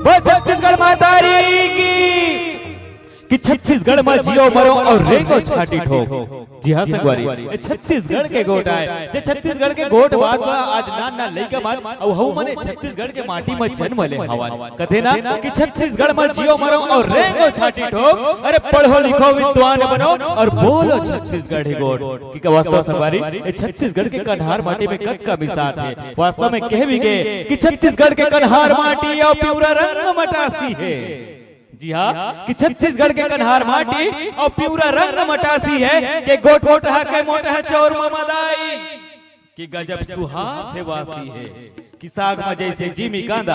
वो छत्तीसगढ़ मातारी की कि छत्तीसगढ़ में जियो मरो और रेंगो छाटी ठोक। जी हाँ संगवारी, छत्तीसगढ़ के गोट आए जे छत्तीसगढ़ के गोट बात बा आज ना लइका मान और हऊ मने छत्तीसगढ़ के माटी में जन्म ले हवन कथे ना कि छत्तीसगढ़ में जियो मरो और रेंगो छाटी ठोक। अरे पढ़ो लिखो विद्वान बनो और बोलो छत्तीसगढ़ी गोट की का वास्तव संगवारी ये छत्तीसगढ़ के कन्हार माटी में कद का मिसाल है। वास्तव में कह भी गए कि छत्तीसगढ़ के कन्हार माटी और प्यूरा रंग मटासी है। जी हाँ कि छत्तीसगढ़ के कन्हार माटी और प्यूरा रंग मटासी है कि गोट मोटा है मोटा है चौर ममदाई कि गजब सुहाग है वासी है कि साग में जैसे जीमी कांदा।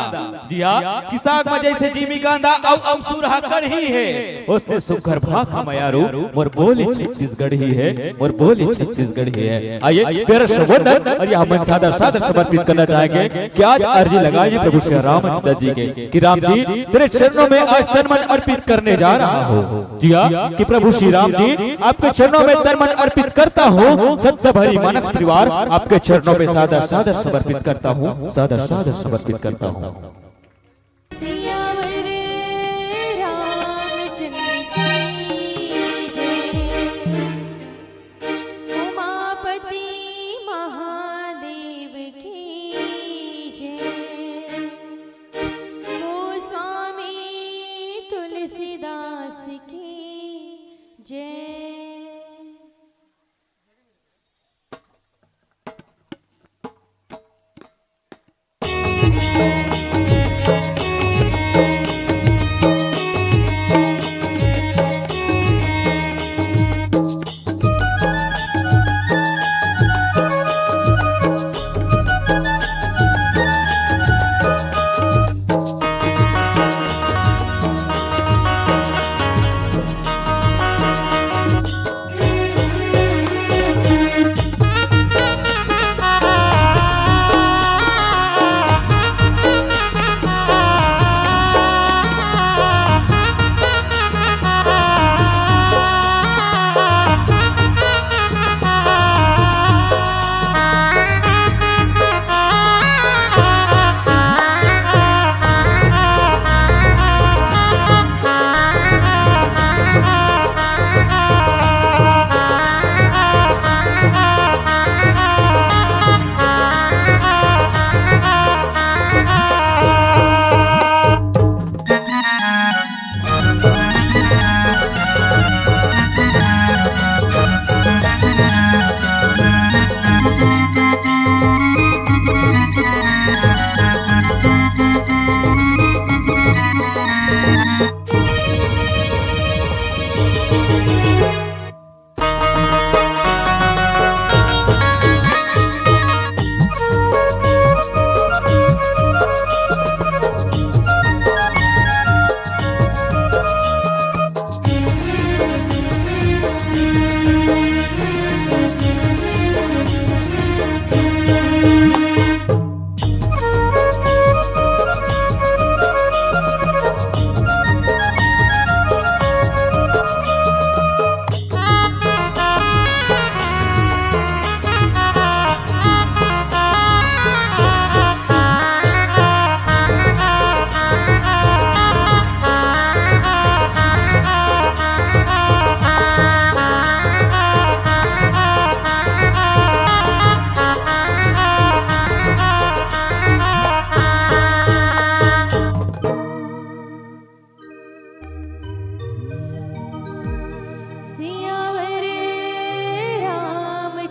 जी हाँ कि साग में जैसे जीमी कांदा और अमसूरा कढ़ी है उससे सुखर भाखा मयारू मोर बोली छत्तीसगढ़ी है मोर बोली छत्तीसगढ़ी है। आइए तेरा संबोधन और यह हम सादर सादर समर्पित करना चाहेंगे कि आज अर्जी लगाइए प्रभु श्री रामचंद्र जी के कि राम जी तेरे चरणों में आज तन मन अर्पित करने जा रहा हो। जी हाँ कि प्रभु श्री राम जी आपके चरणों में तन मन अर्पित करता हूँ। सत्य भरी मानस परिवार आपके चरणों में सादर सादर समर्पित करता हूँ सादर सादर समर्पित करता हूँ। तुलसीदास की जय।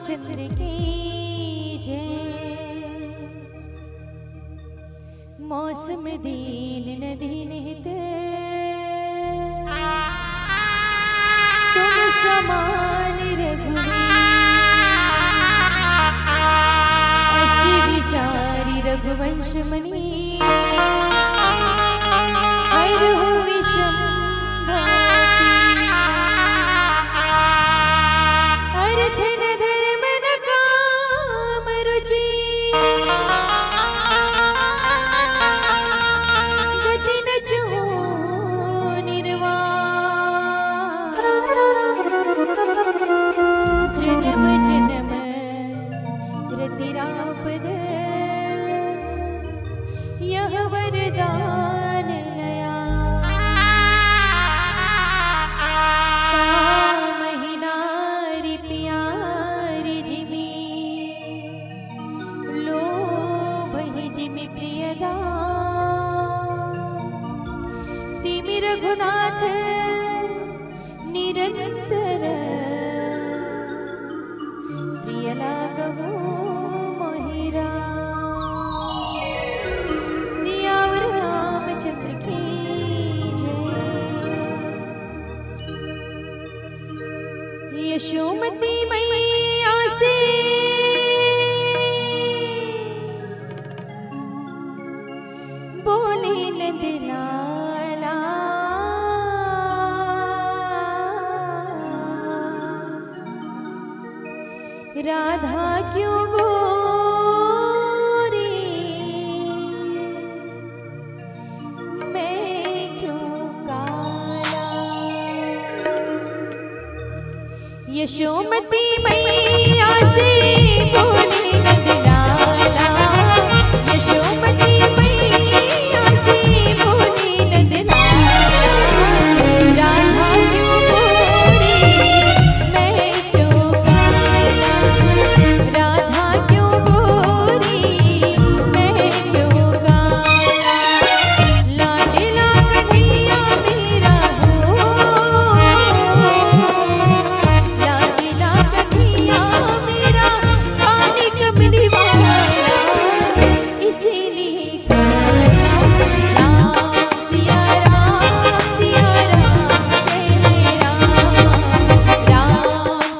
चंद्र की जय। मौसम दीन नदी निहित तुम समान रघुवीर, ऐसी विचारी रघुवंश मणि हर हो विषम यह वरदान रघुनाथ निरंतर प्रिय लागो मोहिरा। सियावर रामचंद्र की जय। यशोमती मैया से बोले नंदलाला राधा क्यों गोरी मैं क्यों काला। यशोमती मैया से बोले नंदलाला यशोमती मैया से बोले नंदलाला राधा क्यों गोरी मैं क्यों काला। राधा क्यों गोरी मैं क्यों काला। लाडला कन्हैया मेरा हो लाडला कन्हैया मेरा पानी कमली वाला इसीलिए काला। राम सिया राम सिया राम जय जय राम। राम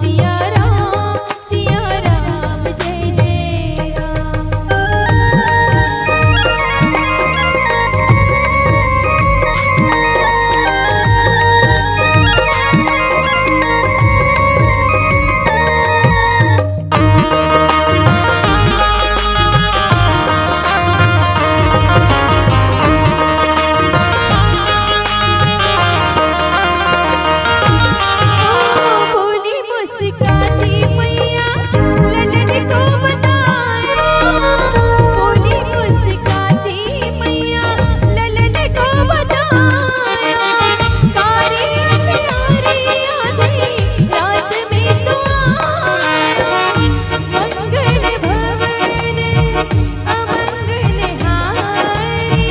सिया राम सिया राम जय जय बोली मुस्काती मैया ललन को बताया। बोली मुस्काती मैया ललन को बताया। कारी प्यारी आधी रात में तो आया। मंगल भवन अमंगल हारी।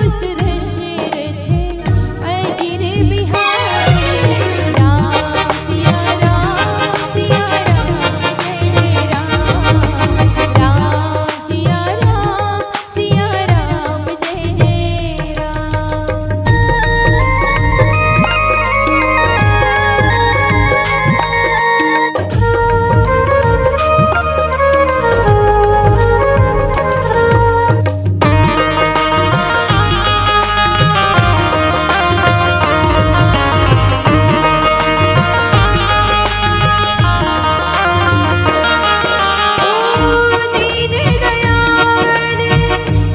उस दशरथ अजिर बिहारी। राम सिया राम सिया राम जय जय राम। राम सिया राम सिया राम जय जय दीन दयाल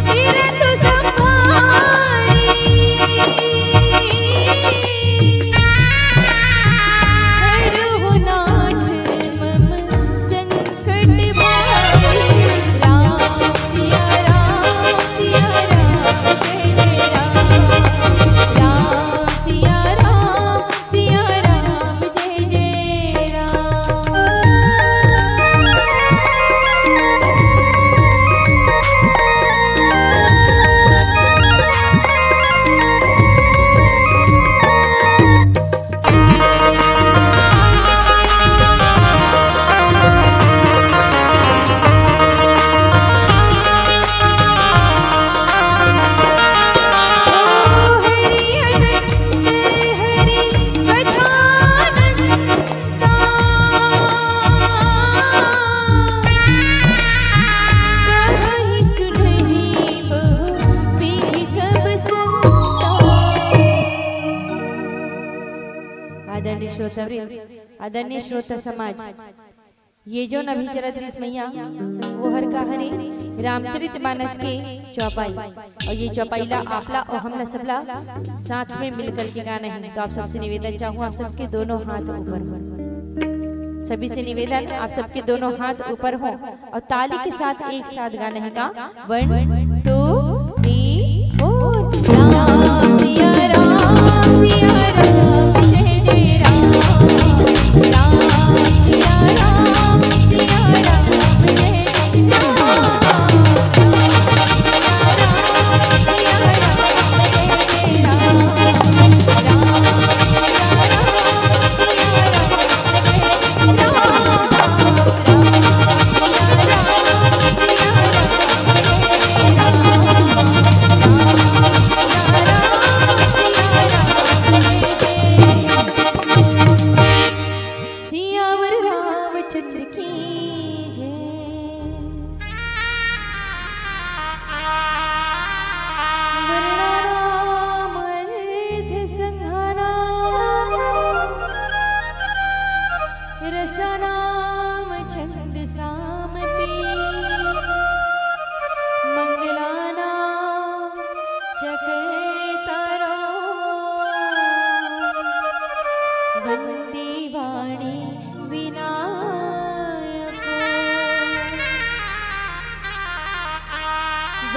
किरत संभारी। रघुनाथ मम संकट भारी। राम सिया राम सिया राम जय जय राम। राम सिया राम सिया राम जय जय राम। आदरणीय श्रोतावृंद, आदरणीय श्रोता समाज, ये जो नभी चला दृश्य मैया वो हर का हरे रामचरितमानस के चौपाई और ये चौपाईला आपला और हमला सबला साथ में मिलकर के गाना है। तो आप सबसे निवेदन चाहूँ आप सबके दोनों हाथ ऊपर हो। सभी से निवेदन आप सबके दोनों हाथ ऊपर हो और ताली के साथ एक साथ गाना है का 1 2 3 4। राम सिया राम सिया राम जय जय राम। राम सिया राम सिया राम जय जय राम।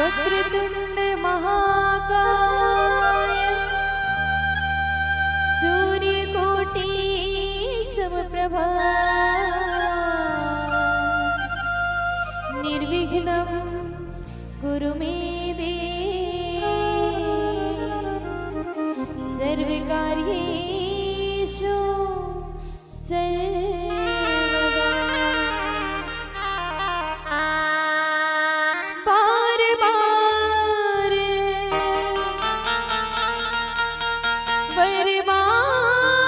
वक्रतुंड महाकाय सूर्यकोटि समप्रभा निर्विघ्नं कुरु मे देव सर्वकार्येषु सर्वदा। बार बार वर मांगी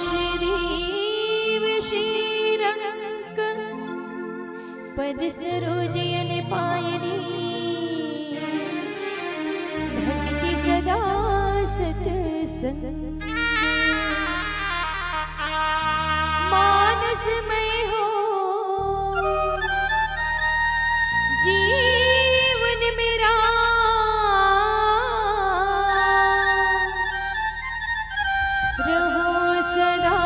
हर्षदीप श्रीरंग पद सरोजयन पायनी भक्ति सदा सत्संग मानस में हो जीवन मेरा रहो सदा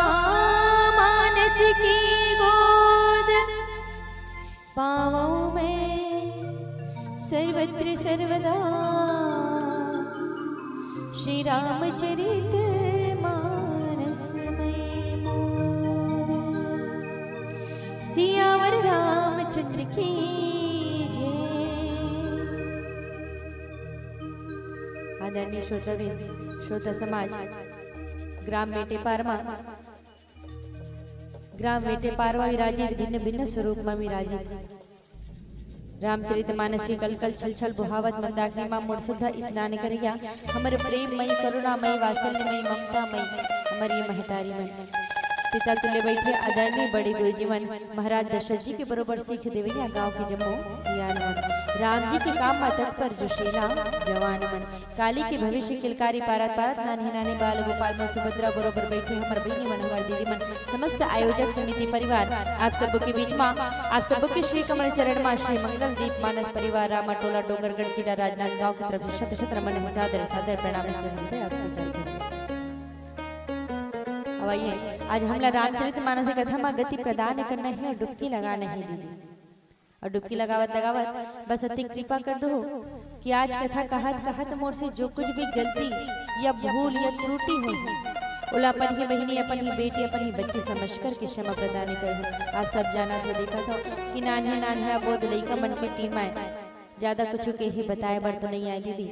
मानस की गोद पावों में सर्वत्र सर्वदा श्री रामचरित मानस में मोद। सियावर रामचंद्र की जय। आदरणीय श्रोता समाज, ग्राम मेटेपारमा विराजित भिन्न भिन्न स्वरूप में विराजित रामचरितमानस के कलकल छलछल बुहावत मंदाकिनी मां मुड़सुधा स्नान करिया हमर प्रेममयी करुणामयी वात्सल्यमयी ममतामयी हमारी महतारी मन पिता तुल्य बैठे आदरणीय बड़े गुरुजीवन महाराज दशरथ जी के बरोबर सीख देवैया गांव के जम्मू सियान मन राम जी के काम में तत्पर जोशीला जवान मन काली के भविष्य किलकारी पारत पारत नानी नानी बाल गोपाल मन सुभद्रा बरोबर बैठे हमर बहनी मन हमार दीदी मन समस्त आयोजक समिति परिवार आप सबके बीच में आप सबके श्री कमल चरण में श्री मंगल दीप मानस परिवार रामा टोला डोंगरगढ़ जिला राजनांद गांव की तरफ शत शत रमन सादर सादर प्रणाम से आप सब आइए आज हमला रामचरितमानस की कथा में गति प्रदान करना है और डुबकी लगाना है दीदी। और डुबकी लगावत लगावत बस अति कृपा कर दो कि आज कथा कहत मोर से जो कुछ भी गलती या भूल या त्रुटि हुई ओला अपन ही बहनी अपन ही बेटी अपन ही बच्ची समझकर के क्षमा प्रदान कर। आप सब जाना तो देखा था कि नान्हे बोध लइका मन के टीम आए ज्यादा कुछ के ही बताए बर तो नहीं आई दीदी,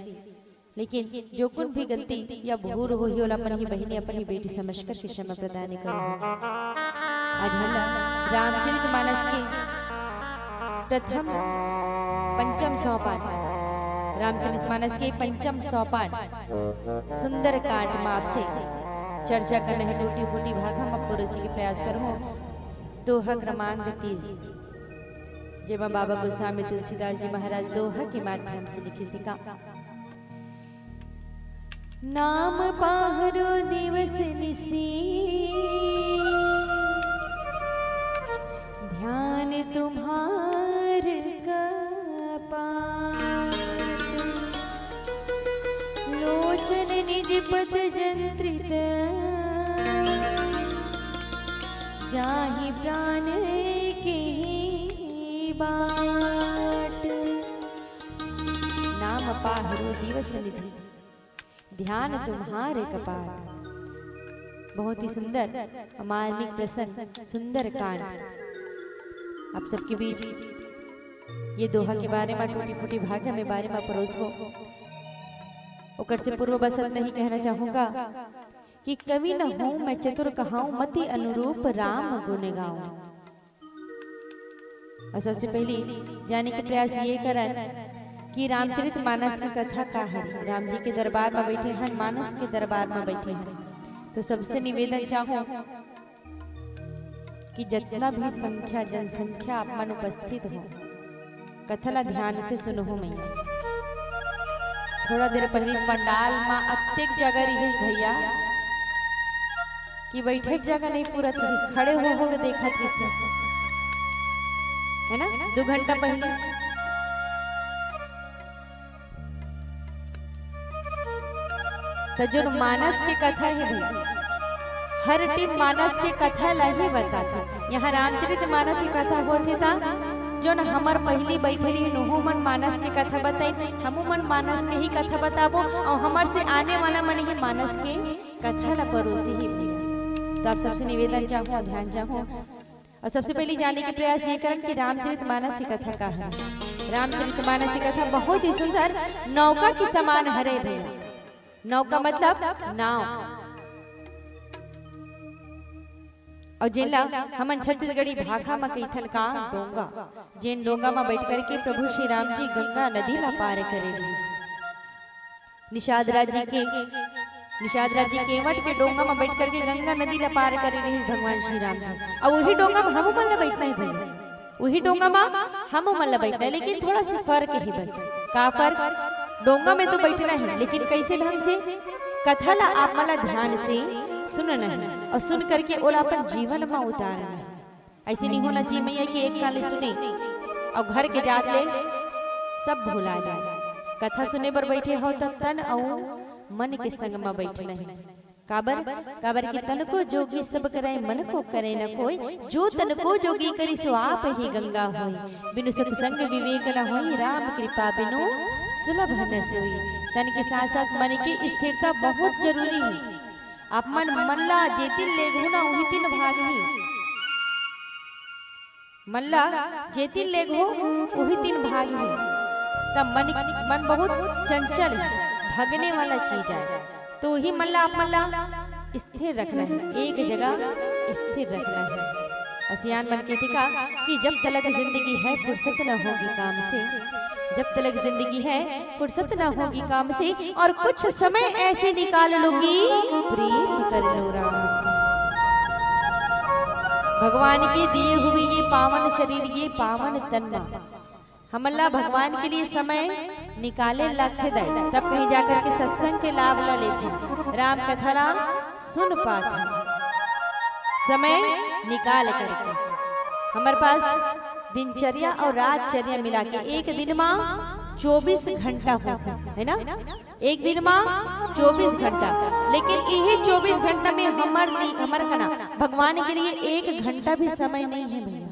लेकिन जो कुछ भी गलती या भूल हुई ओला अपन ही बहनी अपन ही बेटी समझकर के क्षमा प्रदान कर। आज हम रामचरितमानस के प्रथम पंचम सोपान रामचरितमानस के पंचम सोपान सुंदर कांड में आपसे चर्चा करने है। टूटी फूटी भाग हम अब पुरुष के प्रयास करो। दोहा क्रमांक 30 जेमा बाबा गोस्वामी तुलसीदास जी महाराज दोहा के माध्यम से लिखी सिका। नाम पाहरो दिवस निसी ध्यान तुम्हार कपाट लोचन निज पद जंत्रित जाहि प्राण के बाट। नाम पाहरो दिवस निधि ध्यान तुम्हारे कपाट। बहुत ही सुंदर मार्मिक प्रसंग सुंदर कांड आप सबके बीच ये दोहा के बारे में टूटी फूटी भाग्य में बारे में परोसबो। ओकर से पूर्व बस नहीं कहना चाहूंगा कि कवि न हूं मैं चतुर कहाऊं मति अनुरूप राम गुण गाऊं। और सबसे पहले जाने के प्रयास ये करन कि रामचरितमानस की कथा का है। राम जी के दरबार में बैठे हैं, मानस के दरबार में बैठे हैं। तो सबसे निवेदन चाहूं कि जितना भी संख्या जनसंख्या आप मन उपस्थित हो कथला ध्यान से सुनो मैं। थोड़ा देर पहले पंडाल में अत्यधिक जगह रही भैया कि बैठे जगह नहीं पूरा खड़े हो देखा है ना 2 घंटा पहले। तो जो मानस की कथा है भाई हर टीम मानस के कथा ला ही बताता। यहाँ रामचरित मानस की कथा होते था जो न हमर पहली बैठली नोहू मन मानस के कथा बताई, हमू मन मानस के ही कथा बताबो और हमर से आने वाला मन ही मानस के कथा ला परोसी ही भैया। तो आप सबसे निवेदन चाहूँ, ध्यान चाहूँ और सबसे पहले जानने के प्रयास ये करें कि रामचरित मानस की कथा का है। रामचरित मानस की कथा बहुत ही सुंदर नौका की समान हरे भैया। नौका मतलब नाव। और जेला हमन छत्तीसगढ़ी भाषा में कईथन का डोंगा, जेन डोंगा में बैठ करके प्रभु श्री राम जी गंगा नदी ला पार करे। निषाद राज्य के केवट के डोंगा में बैठ करके गंगा नदी ला पार करे रहे भगवान श्री राम जी। और वही डोंगा में हम मन ला बैठना है भैया, वही डोंगा में हम मन ला बैठना है, लेकिन थोड़ा सा फर्क ही बस। का फर्क? डोंगा में तो बैठना है लेकिन कैसे ढंग से? कथा ला आप मला ध्यान से सुनना है और सुन करके ओला अपन जीवन में उतारना है। ऐसे नहीं होना चाहिए मैया कि एक काले सुने और घर के जात ले सब भुला जाए। कथा सुने पर बैठे हो तो तन और मन के संग में बैठना है। काबर की तन को जोगी सब करे, मन को करे न कोई, जो तन को जोगी करी सो आप ही गंगा होई। बिनु सत्संग विवेक न होई, राम कृपा बिनु सुलभ न सोई। तन के साथ साथ मन की स्थिरता बहुत जरूरी है। आप मन ला जेतिन लेगो ना वही तीन भाग ही, मन ला जेतिन लेगो वही तीन भाग ही। तब मन बहुत चंचल भगने वाला चीज है, तो ही मन ला स्थिर रखना है, एक जगह स्थिर रखना है। और सियान मन के थिका कि जब तलक जिंदगी है फुर्सत न होगी काम से, जब तलक जिंदगी है फुर्सत न होगी काम से, और कुछ समय ऐसे निकाल लूंगी प्रेम कर लो राम से। भगवान के दिए हुए ये पावन शरीर, ये पावन तन हमला भगवान के लिए समय निकाले लगते दे, तब कहीं जाकर के सत्संग के लाभ ला लेते, राम कथा ला सुन पाते। समय निकाल करके हमारे पास दिनचर्या और रातचर्या मिला के एक दिन में 24 घंटा होता है ना, एक दिन में 24 घंटा। लेकिन यही 24 घंटा में हमार कना भगवान के लिए 1 घंटा भी समय नहीं है भैया।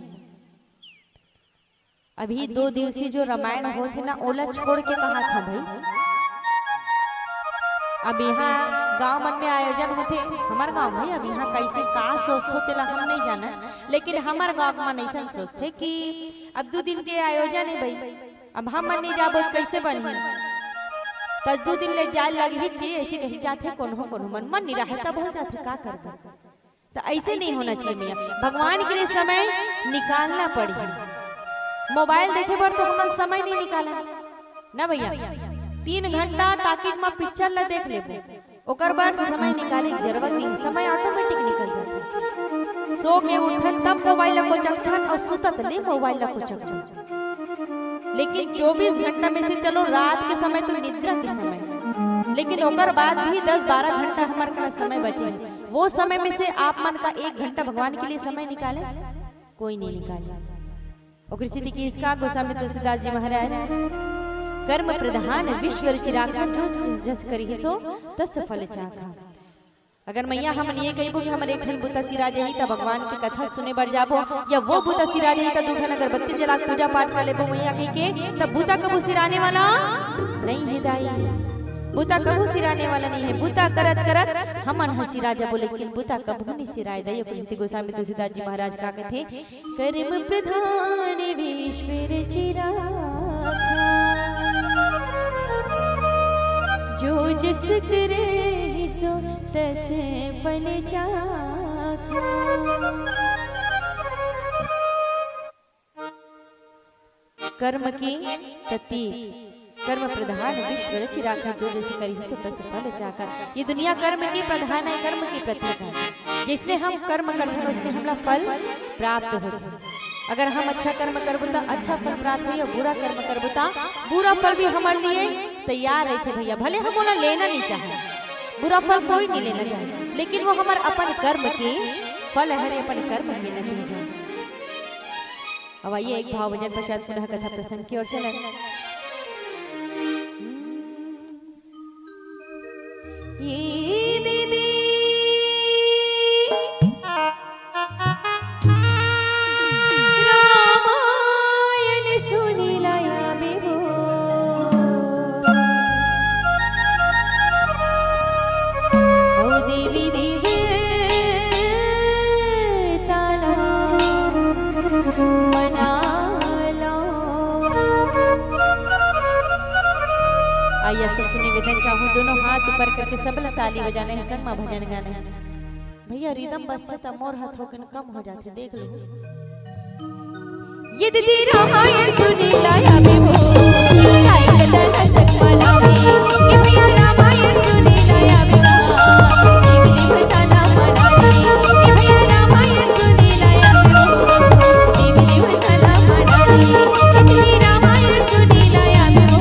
अभी 2 दिवसीय जो रामायण होते ना ओला छोड़ के कहा था भाई। अब यहाँ गांव मन में आयोजन होते, हमारे गांव में अब यहाँ कैसे का सोचते होते ला हम नहीं जाना, लेकिन हमारे गांव में ऐसा सोचते कि अब 2 दिन के आयोजन है भाई, अब हम मन नहीं जाबो कैसे बनी, तो 2 दिन ले जाए लगी चाहिए। ऐसे नहीं जाते कोनो मन नहीं रहे तब हो जाते का करता। तो ऐसे नहीं होना चाहिए मियाँ, भगवान के लिए समय निकालना पड़ेगा। मोबाइल देखे पर तो हम समय नहीं निकाला ना भैया, 3 घंटा टाकिट में पिक्चर ला देख लेबो, ओकर बाद समय निकाले की जरूरत नहीं, समय ऑटोमेटिक निकल जाता। सो के उठन तब मोबाइल को चखन और सुतत ले मोबाइल को चखन। लेकिन 24 घंटा में से चलो रात के समय तो निद्रा के समय, लेकिन ओकर बाद भी 10-12 घंटा हमारे का समय बचे। वो समय में से आप मन का 1 घंटा भगवान के लिए समय निकाले, कोई नहीं निकाले। और स्थिति की इसका गोस्वामी तुलसीदास जी महाराज, कर्म प्रधान विश्व चिराखा, जो जस करी सो तस फल चाखा। अगर मैया हम ये कहिबो कि हमर एक ठन बुता सिरा जही त भगवान की कथा सुने बर जाबो, या वो बुता सिरा जही त 2 ठन अगरबत्ती जला पूजा पाठ कर लेबो मैया कह के, तब बुता कबू सिराने वाला नहीं है दाई, बुता कबू सिराने वाला नहीं है। बुता करत करत हमन हसी राजा बोले, लेकिन बुता कबू नहीं सिराए दई। कुछ गोस्वामी तुलसीदास जी महाराज का कहते, कर्म प्रधान विश्व चिराखा, जो जिस करे सो तस फल चाखा। कर्म की तती कर्म प्रधान विश्व चिराखा, जो जैसे करी सो तस फल चाखा। ये दुनिया कर्म की प्रधान है, कर्म की प्रतीक है। जिसने हम कर्म करते हैं उसने हमला फल प्राप्त होता। अगर हम अच्छा कर्म करबो तो अच्छा फल प्राप्त होई, और बुरा कर्म करबो तो बुरा फल भी हमारे लिए तैयार रहते भैया। भले हम उन्हें लेना नहीं चाहे, बुरा फल कोई नहीं लेना चाहे, लेकिन वो हमारे अपन कर्म के फल है, अपन कर्म के नतीजा। अब आइए एक भाव भजन पश्चात पुनः कथा प्रसंग की ओर चलें। ये दीदी सब लोग ताली बजाने हैं, संग में भजन गाने हैं। भैया रिदम बजते तो मोर हाथ होकर कम हो जाते, देख लो। ये दीदी रामायण सुनी लाया बेबो साई गदन सकमाला में, ये भैया रामायण सुनी लाया बेबो देवी देवताना मनाने, ये भैया रामायण सुनी लाया बेबो देवी देवताना मनाने, ये दीदी रामायण सुनी लाया बेबो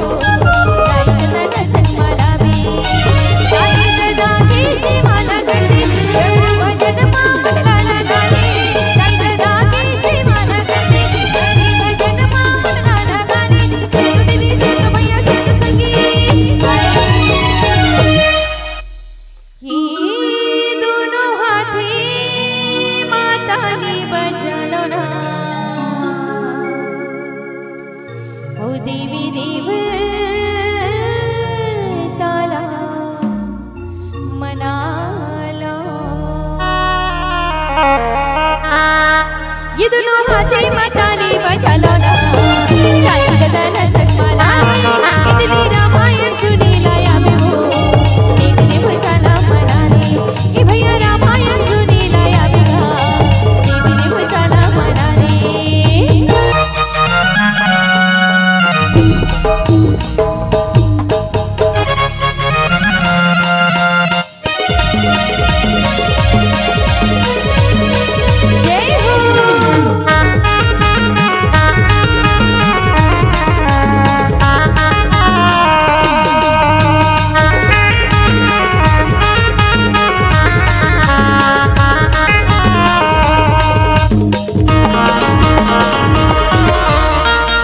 साई गदन सकमाला में, साई गदा की सीमाना करते प्रभु भजन मामन गाना गाने, साई गदा की सीमाना करते भजन मामन गाना गाने, सेतु दीदी सेतु भैया सेतु संगी ये दोनों हाथी माताली बजालो ना, ओ देवी देव ताला मना लो, ये दोनों हाथी माताली बजालो ना, साई गदन सकमाला में, ये दीदी रामायण सुनी लाया बेबो देवी देवताना मनाने, ये भैया रामायण सुनी लाया बेबो देवी देवताना मनाने। जय हो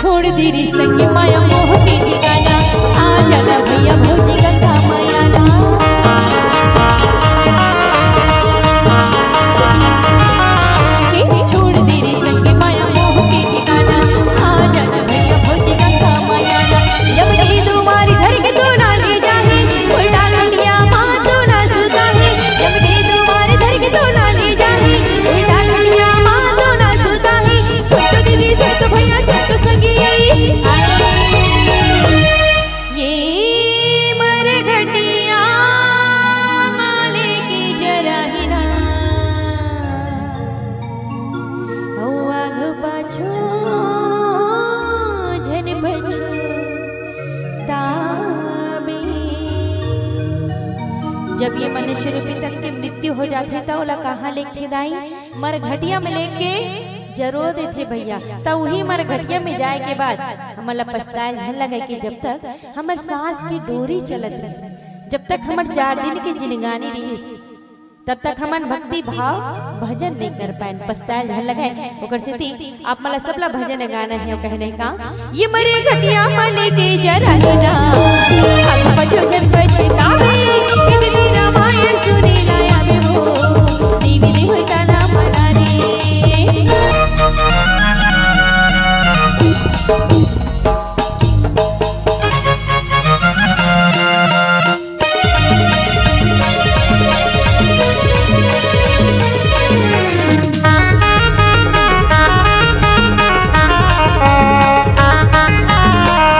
छोड़ दी रे संग माया मोह के ठिकाना, आ जाना भैया भौजी गंगा माया ना, छोड़ दी रे संग माया मोह के ठिकाना, आ जाना भैया भौजी गंगा माया ना, जब ये तुम्हारी धर के तो ना ले जाहे उल्टा लंडिया मां तो ना सुताहे, जब ये तुम्हारी धर के तो ना ले जाहे उल्टा लंडिया मां तो ना सुताहे, सेतु दीदी सेतु भैया सेतु संगी ये मरघटिया माले की जरा ही ना, औ आग पाछो झन पछतावे, जब ये मनुष्य रूपी तन की मृत्यु हो जाती तो ओला कहाँ लेके दाई, मरघटिया में लेके जरूर देते भैया, तो वही मरघटिया में जाए के बाद हमला पछताए झन लगे कि जब तक हमर सांस की डोरी चलत रही, जब तक हमर 4 दिन की जिंदगानी रही, तब तक हमन भक्ति भाव भजन नहीं कर पाए, पछताए झन लगे ओकर सेती आप मला सबला भजन गाना है कहने का, ये मरघटिया माले के जरा सुना आग पछो झन पछतावे, ये दीदी रामायण सुनी लाया बेबो देवी देवताना मनाने।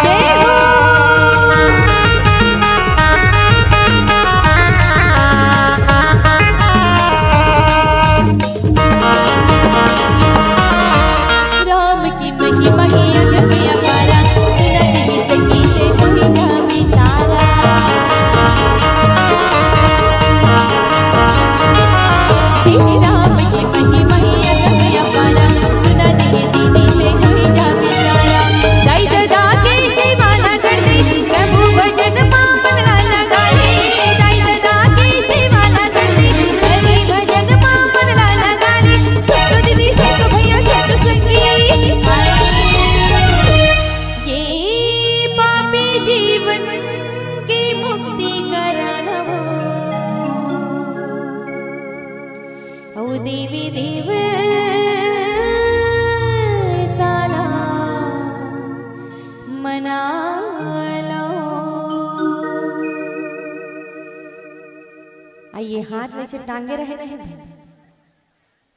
जय हो देवी देव ताला मना लो। आइए हाथ में से टांगे रहे नहीं थे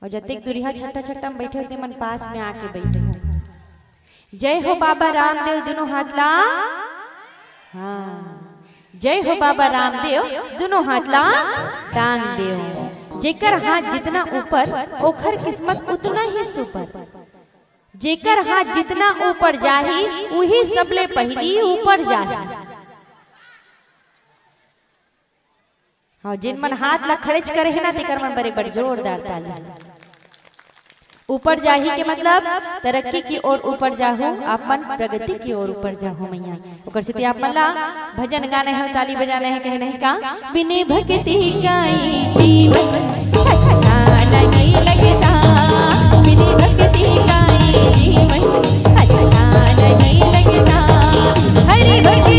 और जब तक दुरिहा छट्टा छट्टा में बैठे होते मन पास में आके बैठे हो। जय हो बाबा रामदेव दोनों हाथ ला। हाँ जय हो बाबा रामदेव, दोनों हाथ ला टांग देव। जेकर हाथ जितना ऊपर ओखर किस्मत उतना ही सुपर। जेकर हाथ जितना ऊपर जाही वही सबले पहली ऊपर जाही। हाँ, जिन मन हाथ ला खड़ेच करे है ना तेकर मन बड़े बड़े जोरदार ताली। ऊपर जाही के मतलब तरक्की की ओर ऊपर जाहो, आपन प्रगति की ओर ऊपर जाहो मैया। ओकर से आप मन ला भजन गाने हैं, ताली बजाने हैं, कहे नहीं का बिने भक्ति गाई जीवन अच्छा नहीं लगता। बिने भक्ति गाई जीवन अच्छा नहीं लगता। हरि भक्ति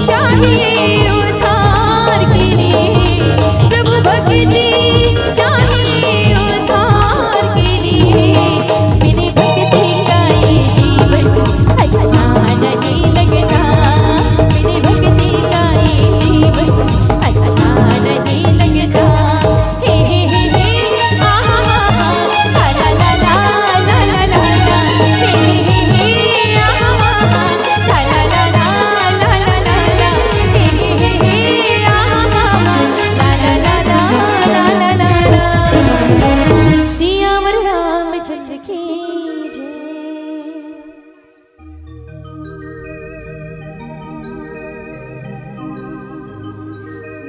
चाहिए उद्धार के लिए, प्रभु भक्ति चाहिए उद्धार के लिए। बिने भक्ति गाई जीवन अच्छा नहीं लगता। बिने भक्ति गाई जीवन अच्छा नहीं लगता। हे हे हे हे आ हा हा हा ला ला ला ला ला ला ला। हे हे हे हे आ हा हा हा ला ला ला ला ला ला ला। हे हे हे आ हा हा ला ला ला ला ला ला ला। सियावर रामचंद्र की जय।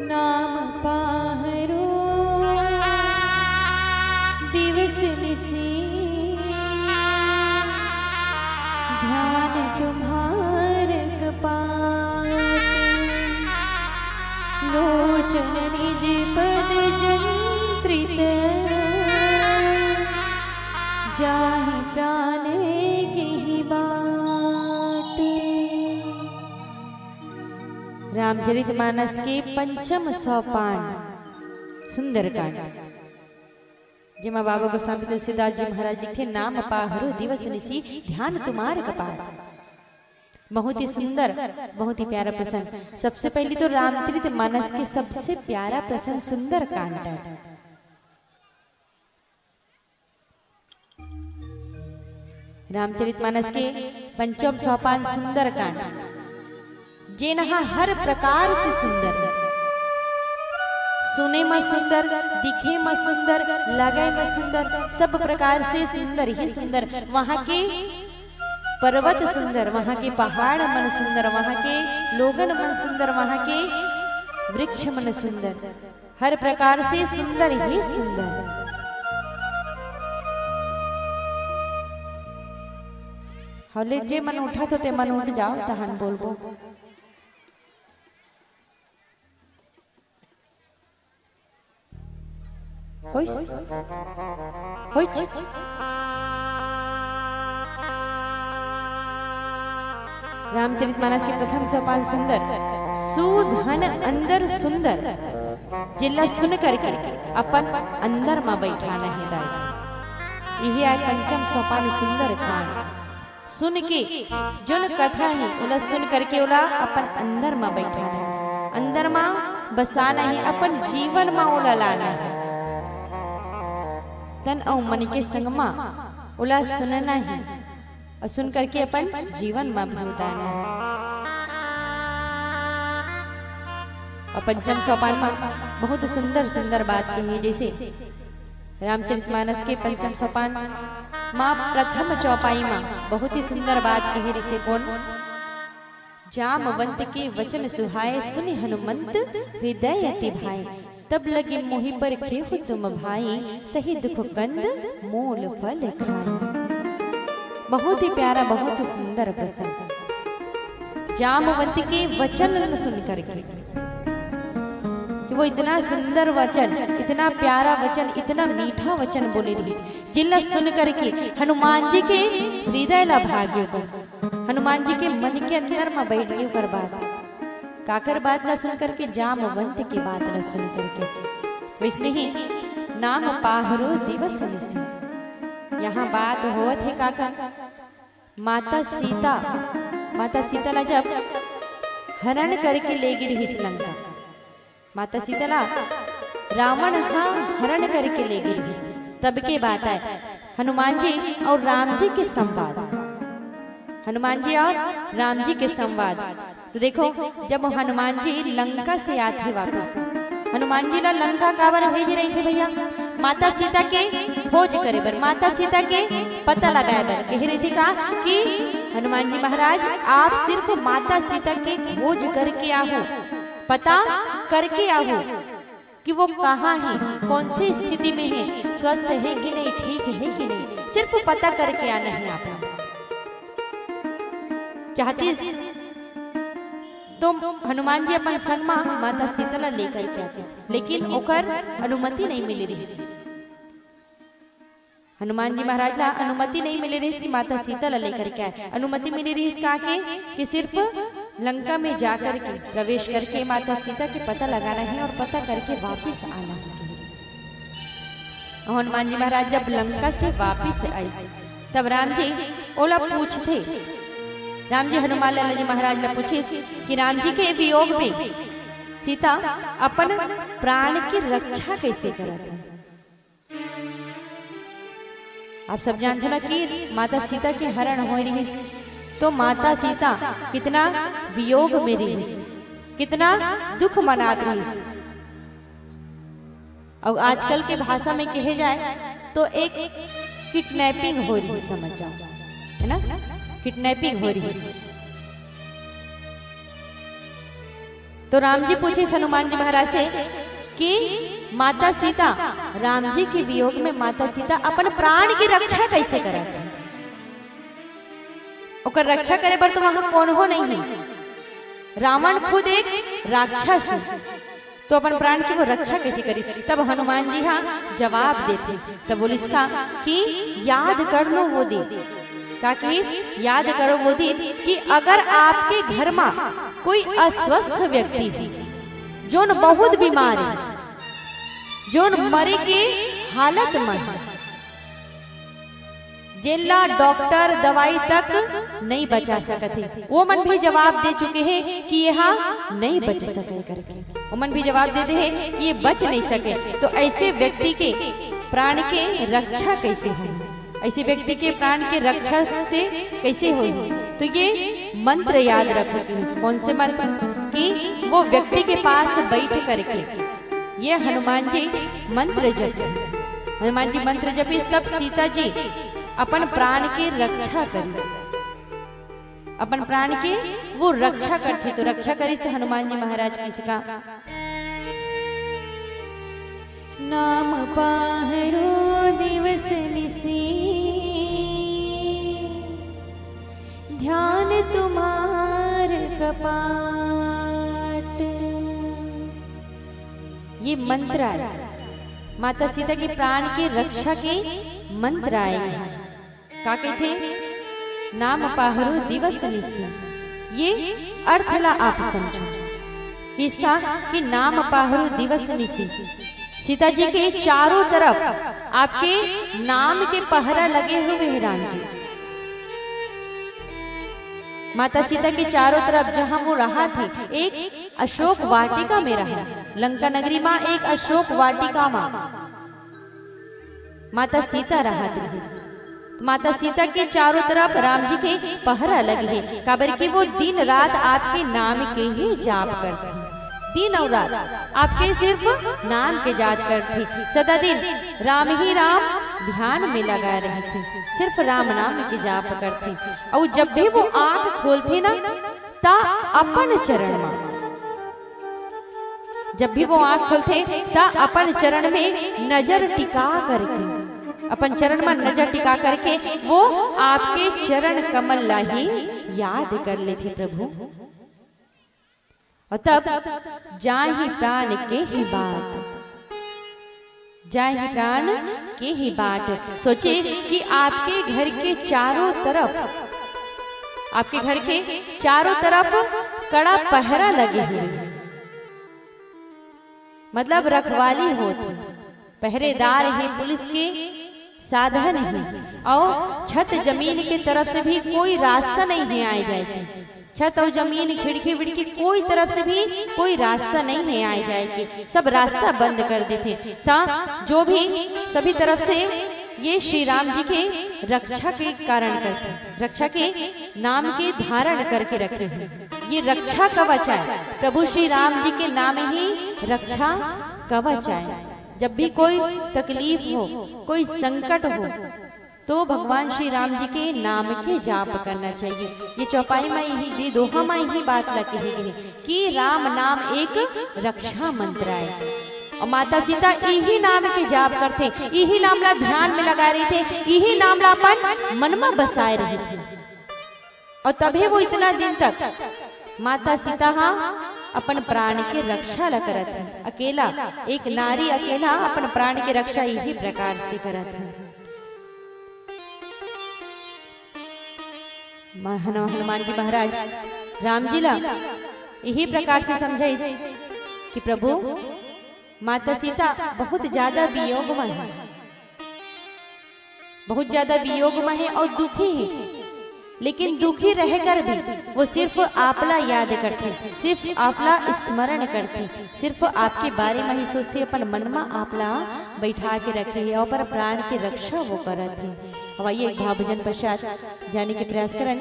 नाम पाहरो दिवस निसी, ध्यान तुम्हार कपाट। लोचन निज पद जंत्रित, जाहि प्राण की बाट। रामचरितमानस के पंचम सोपान सुंदरकांड, जिमा बाबा गोस्वामी तुलसीदास जी महाराज लिखे नाम पाहरो दिवस निसी, ध्यान तुम्हार कपाट। बहुत ही सुंदर, बहुत ही प्यारा प्रसंग। सबसे पहले तो रामचरितमानस के सबसे प्यारा प्रसंग सुंदर कांड है। रामचरितमानस के पंचम सोपान सुंदर कांड, जेनहा हर प्रकार से सुंदर, सुने में सुंदर, दिखे में सुंदर, लगे में सुंदर, सब प्रकार से सुंदर ही सुंदर। वहाँ के पर्वत सुंदर, वहाँ के पहाड़ मन सुंदर, वहाँ के लोगन मन सुंदर, वहाँ के वृक्ष मन सुंदर, हर प्रकार से सुंदर ही सुंदर। हले जे मन उठा तो ते मन उठ जाओ तहन बोलबो। होइस होइच रामचरितमानस के प्रथम सोपान सुंदर, सुधन अंदर सुंदर, जिला सुन करके अपन अंदर में बैठाना है दाई। यही आय पंचम सोपान सुंदर कांड। सुन के जोन कथा है उला सुन करके उला अपन अंदर में बैठाना है, अंदर में बसाना है, अपन जीवन में उला लाना है। तन और मन के संग में उला सुनना है और सुन करके अपन जीवन में भी उतारना है। और पंचम सोपान में बहुत सुंदर सुंदर बात कही है। जैसे रामचरितमानस के पंचम सोपान माँ प्रथम चौपाई में बहुत ही सुंदर बात कही। ऋषि कौन जामवंत के वचन सुहाए, सुनि हनुमंत हृदय अति भाई। तब लगे मोहि पर खेहु तुम भाई, सही दुख कंद मोल फल खाए। बहुत ही प्यारा, बहुत ही सुंदर प्रसंग। जामवंत के वचन सुन करके, वो इतना सुंदर वचन, इतना प्यारा वचन, इतना मीठा वचन बोले रही, जिला सुन करके हनुमान जी के हृदय ला भाग्यो को, हनुमान जी के मन के अंदर में बैठ गई कर बात, काकर बात ला सुन करके, जामवंत की बात ला सुन करके। इसलिए ही नाम पाहरो दिवस निसी, यहाँ बात होत है काका माता सीता ला जब हरण करके ले गिर हिस लंका, माता सीता ला रावण हरण करके ले गिर हिस, तब के बात है हनुमान जी और राम जी के संवाद, हनुमान जी और राम जी के संवाद। तो देखो जब हनुमान जी लंका से आते वापस, हनुमान जी ला लंका काबर भेज रहे थे भैया, माता सीता के खोज करे बर, माता सीता के पता लगाए बर। कह रही थी कहा कि हनुमान जी महाराज आप सिर्फ माता सीता के खोज करके आओ, पता करके आओ कि वो कहाँ है, कौन सी स्थिति में है, स्वस्थ है कि नहीं, ठीक है कि नहीं, सिर्फ पता करके आना है आप। चाहती तो हनुमान जी अपन संग में माता सीता ला लेकर के आते, लेकिन ओकर अनुमति नहीं मिली रही। हनुमान जी महाराज ला अनुमति नहीं मिली रही कि माता सीता ला लेकर के आए। अनुमति मिली रही कहा कि सिर्फ लंका में जाकर के प्रवेश करके माता सीता के पता लगाना है और पता करके वापस आना है। हनुमान जी महाराज जब लंका से वापस आए तब राम जी ओला पूछते, राम जी हनुमान लाल जी महाराज ला पूछे कि राम जी के वियोग में सीता अपन प्राण की रक्षा कैसे करत। आप सब जानते ना कि माता सीता के हरण हो रही, तो माता सीता कितना वियोग में रही, कितना दुख मनात रही। और आजकल के भाषा में कहे जाए तो एक किडनैपिंग हो रही, समझ जाओ, है ना, किडनैपिंग हो रही। तो राम जी पूछे हनुमान जी महाराज से कि माता सीता, राम जी के वियोग में माता सीता अपन प्राण की रक्षा कैसे करत। ओकर रक्षा करे बर तो वहां कौन हो नहीं है, रावण खुद एक राक्षस, तो अपन प्राण की वो रक्षा कैसे करी। तब हनुमान जी हाँ जवाब देते, तब बोली इसका कि याद कर लो वो दिन, ताकि याद करो वो दिन कि अगर आपके घर में कोई अस्वस्थ व्यक्ति है, जो बहुत बीमार है, जो मरे के हालत में है, जिला डॉक्टर दवाई तक नहीं बचा सकते, वो मन भी जवाब दे चुके हैं कि यहाँ नहीं बच सके करके, वो मन भी जवाब देते हैं कि ये बच नहीं सके। तो ऐसे व्यक्ति के प्राण के रक्षा कैसे हो, ऐसे व्यक्ति के प्राण के रक्षा से कैसे हो। तो ये मंत्र याद रखो कि कौन से मंत्र, कि वो व्यक्ति के पास बैठ करके ये हनुमान जी मंत्र जप, हनुमान जी मंत्र जपी, तब सीता जी अपन प्राण के रक्षा करी, अपन प्राण के वो रक्षा करती। तो रक्षा करी तो हनुमान जी महाराज किसका नाम पाहरो दिवस निसी, ध्यान तुम्हार कपाट। ये मंत्र आया, माता सीता के प्राण की रक्षा के मंत्र आए हैं। क्या कहते, नाम पाहरो दिवस निसी। ये अर्थ ला आप समझो कि इसका कि नाम पाहरो दिवस निसी, सीता जी के चारों तरफ आपके नाम के पहरा लगे हुए हैं। राम जी माता सीता के चारों तरफ जहां वो रहा थे, एक अशोक वाटिका में रहा, लंका नगरी में एक अशोक वाटिका में माता सीता रहा थी। माता सीता के चारों तरफ राम जी के पहरा लगे है, काबर कि वो दिन रात आपके नाम के ही जाप करते, दिन और रात आपके सिर्फ नाम के याद करते, सदा दिन राम ही राम ध्यान में लगा रहे थे, सिर्फ राम नाम के जाप करते। और जब भी वो आंख खोलते ना, ता अपन चरण में, जब भी वो आंख खोलते ता अपन चरण में नजर टिका करके, अपन चरण में नजर टिका करके वो आपके चरण कमल ला ही याद कर लेते प्रभु। और तब जाहि प्राण के ही बाट, जाहि प्राण के ही बाट। सोचिए कि आपके घर के चारों तरफ, आपके घर के चारों तरफ कड़ा पहरा लगे हुए, मतलब रखवाली होती, पहरेदार है, पुलिस के साधन है, और छत जमीन के तरफ से भी कोई रास्ता नहीं है आए जाएगी, छत और जमीन खिड़की विड़की कोई तरफ से भी कोई रास्ता नहीं है आए जाएगी, सब रास्ता बंद कर देते था। जो भी सभी तरफ से ये श्री राम जी के रक्षा के कारण करते हैं, रक्षा के नाम के धारण करके रखे हैं। ये रक्षा कवच है, प्रभु श्री राम जी के नाम ही रक्षा कवच है। जब भी कोई तकलीफ हो, कोई संकट हो, तो भगवान श्री राम जी के नाम के जाप करना चाहिए। ये चौपाई में ही दोहा में ही बात लगी है कि राम नाम एक रक्षा मंत्र है। और माता सीता यही नाम के जाप करते, यही नाम ला ध्यान में लगा रहे थे, यही नाम ला अपन मन में बसाए रहे थे। और तभी वो इतना दिन तक माता सीता अपन प्राण के रक्षा ला करत है। अकेला एक नारी अकेला अपन प्राण के रक्षा यही प्रकार से करत है। हनुमान जी महाराज राम जी ला यही प्रकार से समझाई कि प्रभु माता सीता बहुत ज्यादा वियोग में है, बहुत ज्यादा वियोग में है और दुखी है। लेकिन दुखी रहकर भी वो सिर्फ आपला याद करते, सिर्फ आपला स्मरण करते, सिर्फ आपके बारे में ही सोचते, अपन मन में आपला बैठा के रखे है और पर प्राण की रक्षा वो करते हैं। अब आइए भाव भजन पश्चात जाने के प्रयास करें।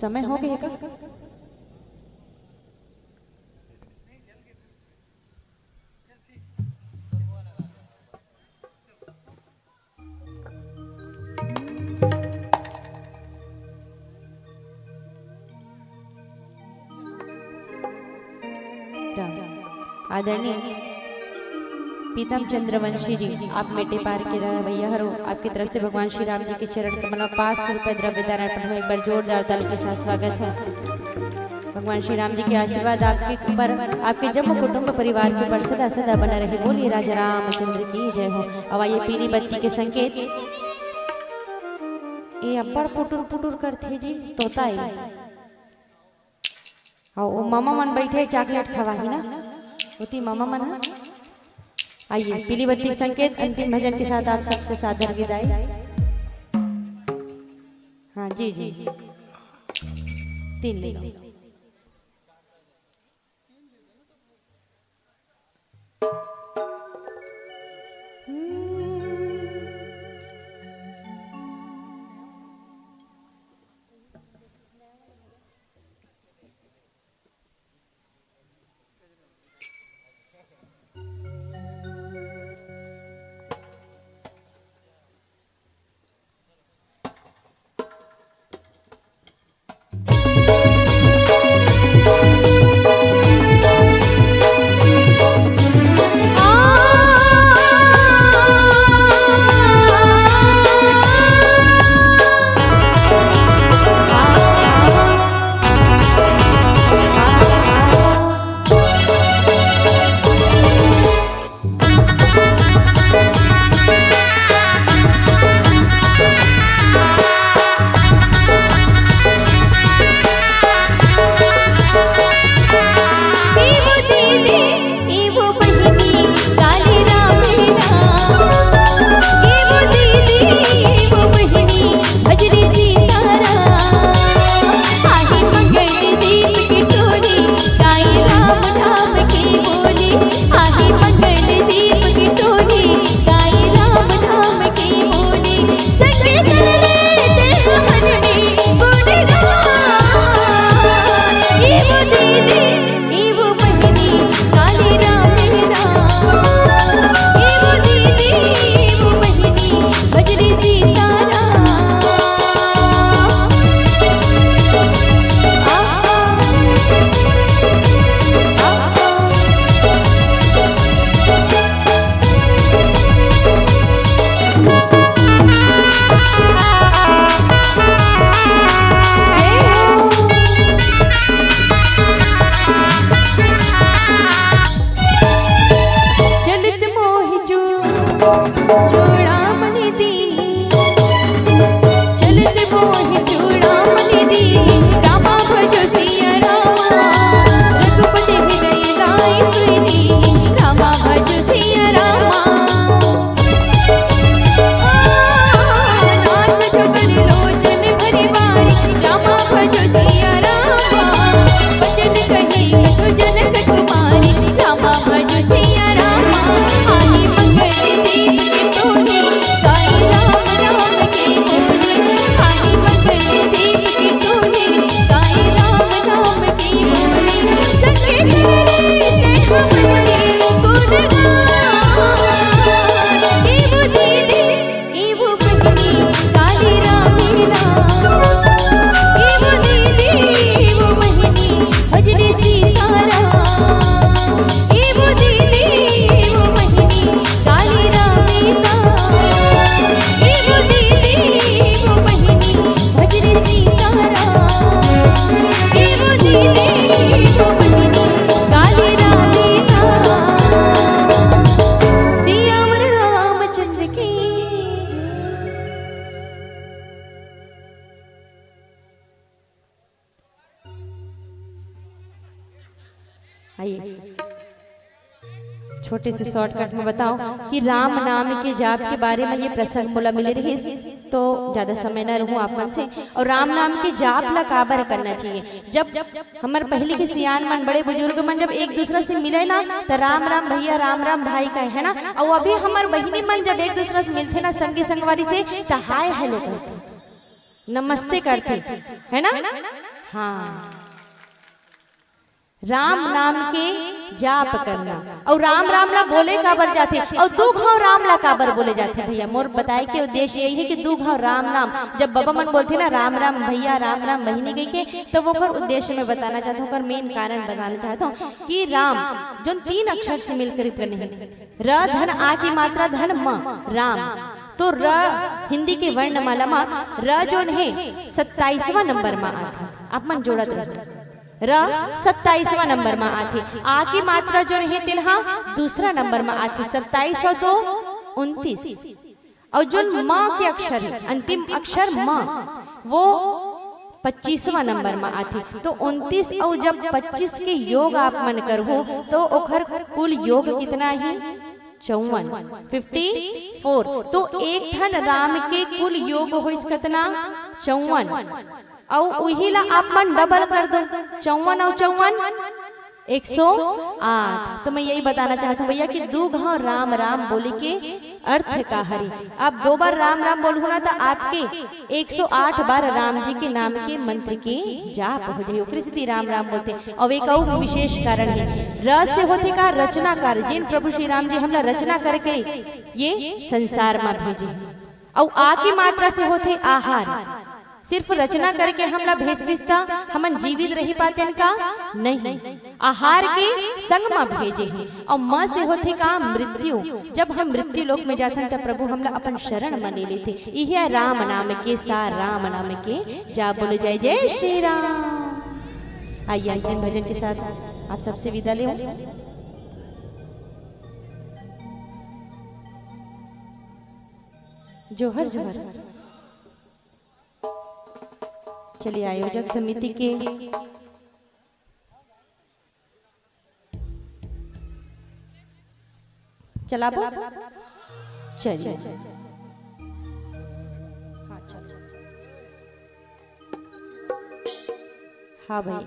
समय हो गया का? आदरणीय पीतम चंद्रवंशी जी, आप मेटे पार के रहे भैया हरो, आपकी तरफ से भगवान श्री राम जी के चरण कमल 500 रुपए द्रव्य दान अर्पण हुए। एक बार जोरदार ताली के साथ स्वागत है। भगवान श्री राम जी के आशीर्वाद आपके ऊपर, आपके जम्मू कुटुंब परिवार के ऊपर सदा सदा बना रहे। बोलिए राजा रामचंद्र की जय हो। अब आइए पीली बत्ती के संकेत। ये अब्बड़ पुटुर पुटुर करते जी तोता है। और मामा मन बैठे चॉकलेट खवाही ना, होती मामा मन। आइए पीली बत्ती संकेत अंतिम भजन के साथ आप सबसे सादर विदाई। हाँ जी जी 3 ले लो। आइए छोटे से शॉर्टकट में बताओ कि राम नाम के जाप के बारे में ये प्रसंग मोला मिले रही, तो ज्यादा समय न रहूं आप मन से। और राम नाम के जाप ला काबर करना चाहिए। जब हमारे पहले के सियान मन बड़े बुजुर्ग मन जब एक दूसरे से मिले ना तो राम राम भैया राम राम भाई का है ना। और अभी हमारे बहिनी मन जब एक दूसरे से मिलते ना संगी संगवारी से तो हाय हेलो करते, नमस्ते करते है ना। हाँ, राम नाम के जाप करना और राम राम ला बोले काबर जाते और दू घाव राम ला काबर बोले जाते भैया। मोर बताए के उद्देश्य यही है कि दू घाव राम नाम जब बाबा मन बोलते ना राम राम भैया राम राम बहिनी गई के, तो वो उद्देश्य में बताना चाहता हूँ, मेन कारण बताना चाहता हूँ कि राम जो 3 अक्षर से मिलकर बने हैं, र धन आ की मात्रा धन म राम, तो र हिंदी के वर्णमाला में र जो है 27वां नंबर में आता, आप मन जोड़त रहते र 27वां नंबर में आती। आ की मात्रा जो है तिल्हा दूसरा नंबर में आती 27 और 2 29। और जो म के अक्षर है अंतिम अक्षर म वो 25वां नंबर में आती। तो 29 और जब 25 के योग आप मन करहो तो ओखर कुल योग कितना है 54 तो एक ठन राम के कुल योग हो कितना 54 और वही ला आप मन डबल कर दो 54 और 54 108। तो मैं यही बताना चाहता हूँ भैया कि दू घाव राम राम बोले के अर्थ का हरि। आप 2 बार राम राम बोलू ना तो आपके 108 बार राम जी के नाम के मंत्र के जाप हो जाए। कृष्ण राम राम बोलते। और एक और विशेष कारण है, र से होते का रचनाकार, जिन प्रभु श्री राम जी हमला रचना करके ये संसार में भेजे। और आ की मात्रा से होते आहार, सिर्फ रचना करके हमला भेजतिस्ता हमन जीवित रही पाते का नहीं, आहार के संग में भेजे हैं। और म से होते का मृत्यु, जब हम मृत्यु लोक में जाते हैं तब प्रभु हमला अपन शरण में ले लेते। यह राम नाम के सार राम नाम के जा बोले जय जय श्री राम। आइए अंतिम भजन के साथ आप सबसे विदा ले। जोहर जोहर। चलिए आयोजक समिति के चलाबो, चलिए हाँ भाई।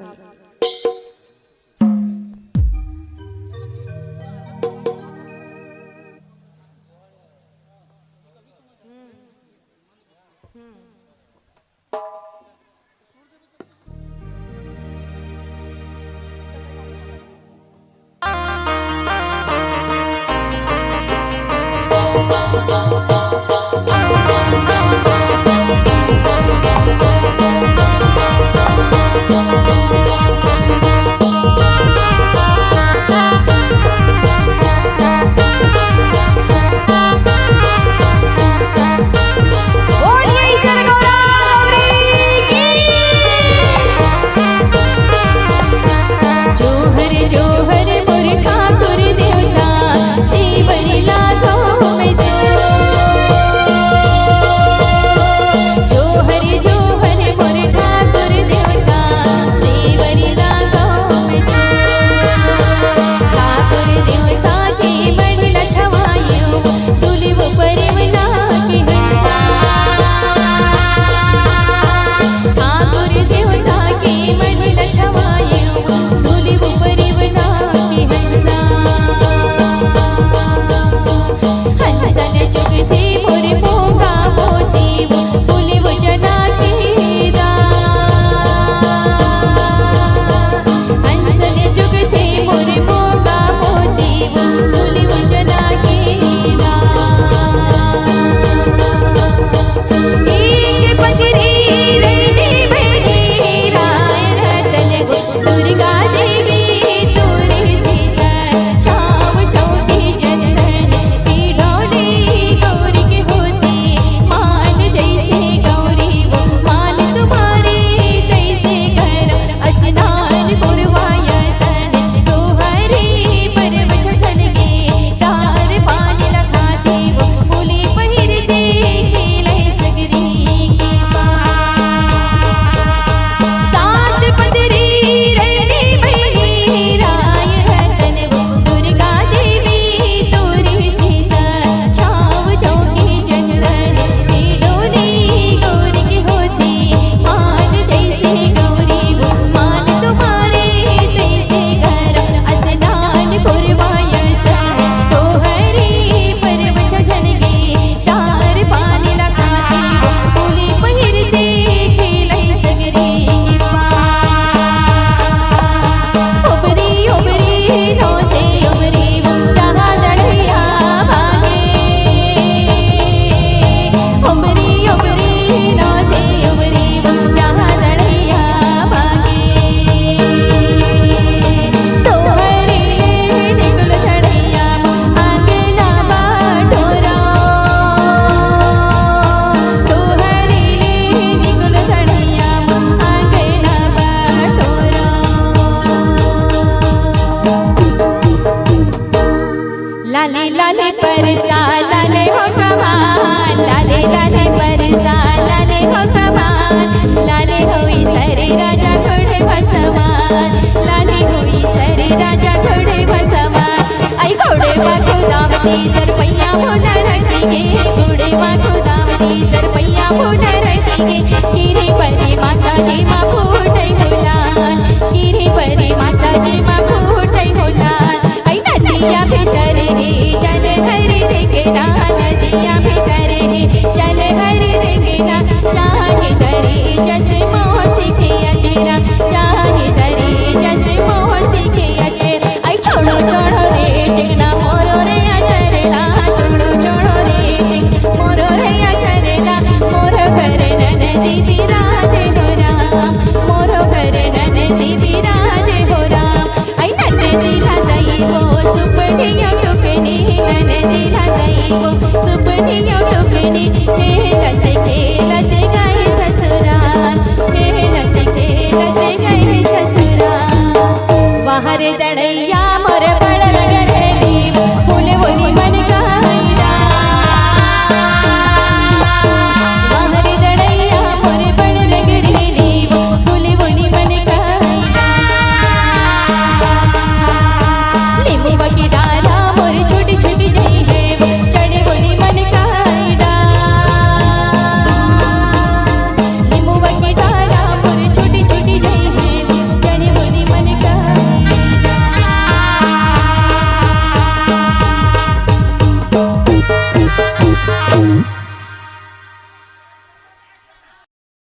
जोहर मोर ठाकुर देवता, सी बनी लाखों में जो लाले लाले परसा लाले हो कमान, लाले लाले परसा लाले हो कमान, लाले होई सरे राजा घोडे भसमान, लाले होई सरे राजा घोडे भसमान। आई घोडे वाको दामती जर पैया होणार गे, घोडे वाको दामती जर पैया होणार गे, किरी परी माता देवा फुटै होलान, किरी परी माता देवा फुटै होलान। आई नदिया भेटर रे चल हरी रे गेना, नदिया भेटर रे चल हरी रे गेना, चाहे दरी जस मोती के अचेरा, चाहे दरी जस मोती के अचेरा। आई छोड़ो छोड़ो रे टिकना मोरो रे अचरेला, छोड़ो छोड़ो रे मोरो रे अचरेला, मोरो घर ननदी विराजे हो राम, मोरो घर ननदी विराजे हो राम। आई ननदी लादई वो सुपढ़िया टुकनी, ननदी लादई वो सुपढ़िया टुकनी, लच गए ससुराल, लच गए ससुराल। बाहर दड़ैया मोर बड़ रगरेली, फूल बोली मन कहैला, बाहर दड़ैया मोर बड़ रगरेली, फूल बोली मन कहैला। नींबू की डाला मोर छोटी छोटी जई है, चढ़े बोली मन कहैला, नींबू की डाला मोर छोटी छोटी जई है, चढ़े बोली मन कहैला।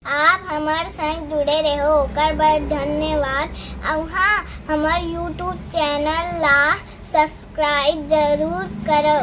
आप हमार संग जुड़े रहो ओकर बर धन्यवाद। और हाँ, हमार YouTube चैनल ला सब्सक्राइब जरूर करो।